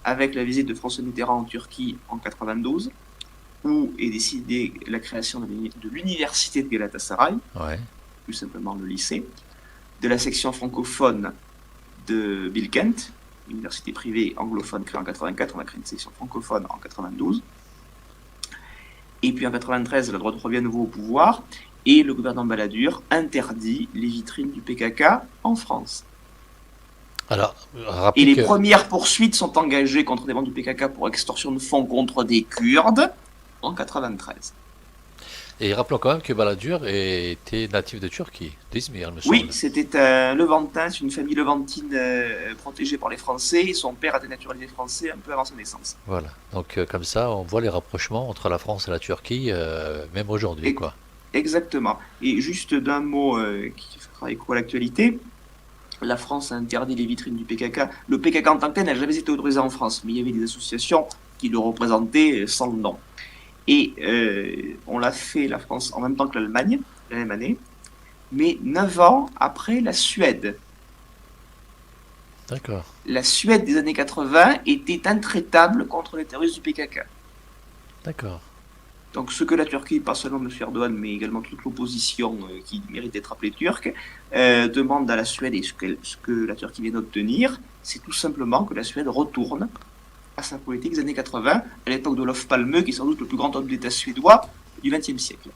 avec la visite de François Mitterrand en Turquie en 92, où est décidée la création de l'université de Galatasaray, Ouais. plus simplement le lycée, de la section francophone de Bilkent, université privée anglophone créée en 84, on a créé une section francophone en 92. Et puis en 93, la droite revient à nouveau au pouvoir, et le gouvernement Balladur interdit les vitrines du PKK en France. Alors, Et rappelez les que premières poursuites sont engagées contre des membres du PKK pour extorsion de fonds contre des Kurdes en 93. Et rappelons quand même que Balladur était natif de Turquie, d'Izmir, il me Oui, semble. c'était un Levantin, c'est une famille levantine protégée par les Français. Et son père a été naturalisé français un peu avant sa naissance. Voilà. Donc, comme ça, on voit les rapprochements entre la France et la Turquie, même aujourd'hui, Et- quoi. Exactement. Et juste d'un mot qui fera écho à l'actualité, la France a interdit les vitrines du PKK. Le PKK en tant que tel n'a jamais été autorisé en France, mais il y avait des associations qui le représentaient sans le nom. Et on l'a fait, la France, en même temps que l'Allemagne, la même année, mais 9 ans après la Suède. D'accord. La Suède des années 80 était intraitable contre les terroristes du PKK. D'accord. Donc ce que la Turquie, pas seulement M. Erdogan, mais également toute l'opposition qui mérite d'être appelée turque, demande à la Suède, et ce que la Turquie vient d'obtenir, c'est tout simplement que la Suède retourne à sa politique des années 80, à l'époque d'Olof Palme, qui est sans doute le plus grand homme d'État suédois du XXe siècle.